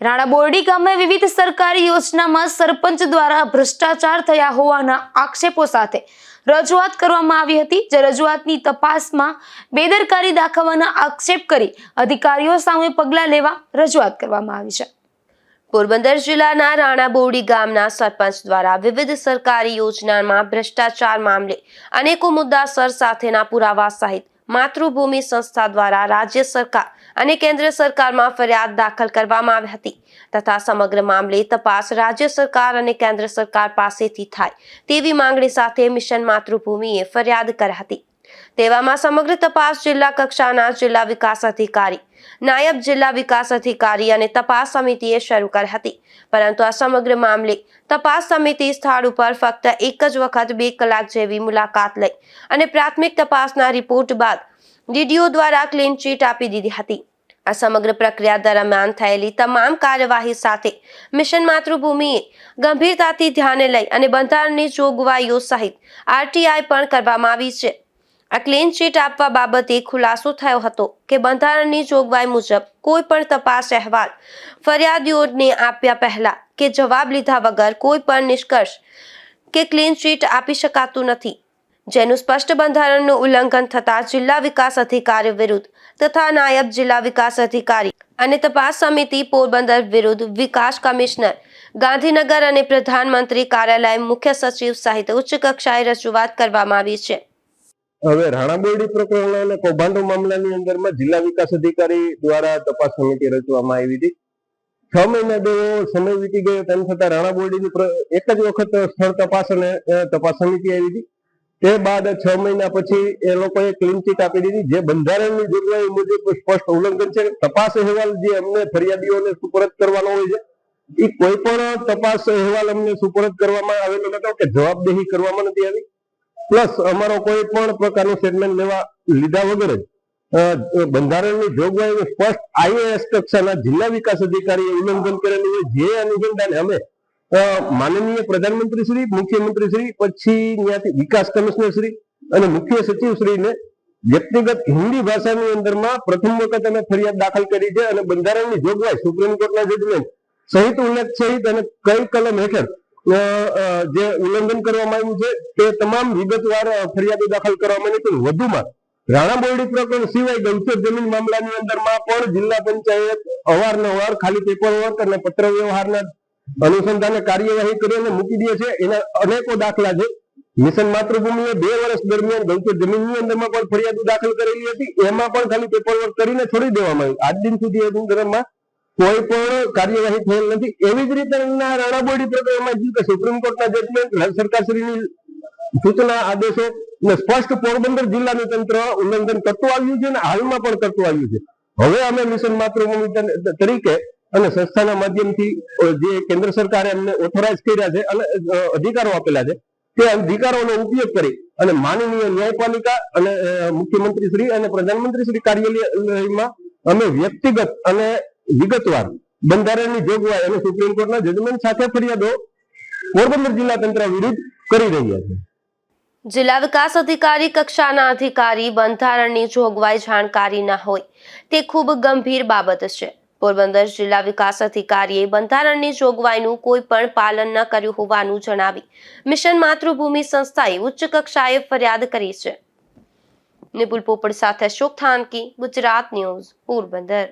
રાણા બોરડી ગામે વિવિધ સરકારી યોજનામાં સરપંચ દ્વારા ભ્રષ્ટાચાર થયા હોવાના આક્ષેપો સાથે રજૂઆત કરવામાં આવી હતી, જે રજૂઆતની તપાસમાં બેદરકારી દાખવવાના આક્ષેપ કરી અધિકારીઓ સામે પગલાં લેવા રજૂઆત કરવામાં આવી છે। પોરબંદર જિલ્લાના રાણા બોરડી ગામના સરપંચ દ્વારા વિવિધ સરકારી યોજનામાં ભ્રષ્ટાચાર મામલે અનેકો મુદ્દાસર સાથેના પુરાવા સહિત માતૃભૂમિ સંસ્થા દ્વારા રાજ્ય સરકાર અને કેન્દ્ર સરકારમાં ફરિયાદ દાખલ કરવામાં આવી હતી તથા સમગ્ર મામલે તપાસ રાજ્ય સરકાર અને કેન્દ્ર સરકાર પાસેથી થાય તેવી માંગણી સાથે મિશન માતૃભૂમિએ ફરિયાદ કરી હતી। તેવામાં સમગ્ર તપાસ જિલ્લા કક્ષાના જિલ્લા વિકાસ અધિકારી, નાયબ જિલ્લા વિકાસ અધિકારી અને તપાસ સમિતિએ શરૂ કરી હતી, પરંતુ આ સમગ્ર મામલે તપાસ સમિતિ સ્થળ ઉપર ફક્ત એક જ વખત 2 કલાક જેવી મુલાકાત લઈ અને પ્રાથમિક તપાસના રિપોર્ટ બાદ ડીડીઓ દ્વારા ક્લીન ચીટ આપી દીધી હતી। આ સમગ્ર પ્રક્રિયા દરમિયાન થયેલી તમામ કાર્યવાહી સાથે મિશન માતૃભૂમિએ ગંભીરતાથી ધ્યાને લઈ અને બંધારણની જોગવાઈઓ સહિત આરટીઆઈ પણ કરવામાં આવી છે। આ ક્લીન ચીટ આપવા બાબતે ખુલાસો થયો હતો કે બંધારણની જોગવાઈ મુજબ કોઈ પણ તપાસ અહેવાલ ફરિયાદીઓને આપ્યા પહેલા કે જવાબ લીધા વગર કોઈ પણ નિષ્કર્ષ કે ક્લીન ચીટ આપી શકાતું નથી, જેનું સ્પષ્ટ બંધારણનું ઉલ્લંઘન થતા જિલ્લા વિકાસ અધિકારી વિરુદ્ધ તથા નાયબ જિલ્લા વિકાસ અધિકારી અને તપાસ સમિતિ પોરબંદર વિરુદ્ધ વિકાસ કમિશનર ગાંધીનગર અને પ્રધાનમંત્રી કાર્યાલય મુખ્ય સચિવ સહિત ઉચ્ચ કક્ષાએ રજૂઆત કરવામાં આવી છે। હવે રાણા બોરડી પ્રકરણ અને કૌભાંડો મામલાની અંદરમાં જિલ્લા વિકાસ અધિકારી દ્વારા તપાસ સમિતિ રચવામાં આવી હતી। 6 મહિના જેવો સમય વીતી ગયો તેમ છતાં રાણા બોરડીની એક જ વખત સ્થળ તપાસ અને તપાસ સમિતિ આવી હતી। તે બાદ 6 મહિના પછી એ લોકોએ ક્લીન ચીટ આપી દીધી, જે બંધારણની જોગવાઈ મુજબ સ્પષ્ટ ઉલ્લંઘન છે। તપાસ અહેવાલ જે અમને ફરિયાદીઓને સુપરત કરવાનો હોય છે, એ કોઈ પણ તપાસ અહેવાલ અમને સુપરત કરવામાં આવેલો નતો કે જવાબદેહી કરવામાં નથી આવી। પ્લસ અમારો કોઈ પણ પ્રકારનું સ્ટેટમેન્ટ લીધા વગર જ બંધારણની જોગવાઈનું સ્પષ્ટ આઈએએસ કક્ષાના જિલ્લા વિકાસ અધિકારીએ ઉલ્લંઘન કરેલું હોય, જે અનુસંધાને અમે માનનીય પ્રધાનમંત્રી શ્રી, મુખ્યમંત્રી શ્રી, પછી ત્યાંથી વિકાસ કમિશનર શ્રી અને મુખ્ય સચિવ શ્રીને વ્યક્તિગત હિન્દી ભાષાની અંદરમાં પ્રથમ વખત અમે ફરિયાદ દાખલ કરી છે અને બંધારણની જોગવાઈ, સુપ્રીમ કોર્ટના જજમેન્ટ સહિત ઉલ્લેખ સહિત અને કઈ કલમ હેઠળ જે ઉલ્લંઘન કરવામાં આવ્યું છે તે તમામ વિગતવાર ફરિયાદો દાખલ કરવામાં આવી છે। વધુમાં રાણા બોરડી પ્રકરણ સિવાય ગૌચર જમીન મામલાની અંદરમાં પણ જિલ્લા પંચાયત અવારનવાર ખાલી પેપર વર્ક અને પત્ર વ્યવહારના અનુસંધાને કાર્યવાહી કરી અને મૂકી દે છે। એના અનેકો દાખલા છે। મિશન માતૃભૂમિએ 2 વર્ષ દરમિયાન ગૌચર જમીનની અંદરમાં પણ ફરિયાદો દાખલ કરેલી હતી, એમાં પણ ખાલી પેપર વર્ક કરીને છોડી દેવામાં આવ્યું। આજ દિન સુધી એ અંદરમાં કોઈ પણ કાર્યવાહી થયેલ નથી। એવી જ રીતે રાણા બોરડી પ્રકરણમાં સુપ્રીમ કોર્ટના જજમેન્ટ, રાજ્ય સરકારશ્રીની સૂચના, આદેશો ને સ્પષ્ટ પોરબંદર જિલ્લાનું તંત્ર ઉલ્લંઘન કરતું આવ્યું છે અને હાલમાં પણ કરતું આવ્યું છે। હવે અમે મિશન માતૃભૂમિ તરીકે અને સંસ્થાના માધ્યમથી જે કેન્દ્ર સરકારે અમને ઓથોરાઇઝ કર્યા છે અને અધિકારો આપેલા છે, તે અધિકારોનો ઉપયોગ કરી અને માનનીય ન્યાયપાલિકા અને મુખ્યમંત્રી શ્રી અને પ્રધાનમંત્રી શ્રી કાર્યાલયમાં અમે વ્યક્તિગત અને વિગતવાર બંધારણની જોગવાઈ અને સુપ્રીમ કોર્ટના જજમેન્ટ સાથે ફરિયાદો પોરબંદર જિલ્લા તંત્ર વિરુદ્ધ કરી રહ્યા છે। જિલ્લા વિકાસ અધિકારી કક્ષાના અધિકારી બંધારણની જોગવાઈ જાણકારી ન હોય તે ખૂબ ગંભીર બાબત છે। પોરબંદર જિલ્લા વિકાસ અધિકારીએ બંધારણની જોગવાઈનું કોઈ પણ પાલન ન કર્યું હોવાનું જણાવી મિશન માતૃભૂમિ સંસ્થાએ ઉચ્ચ કક્ષાએ ફરિયાદ કરી છે। નિપુલ પોપટ સાથે અશોક થાનકી, ગુજરાત ન્યૂઝ, પોરબંદર।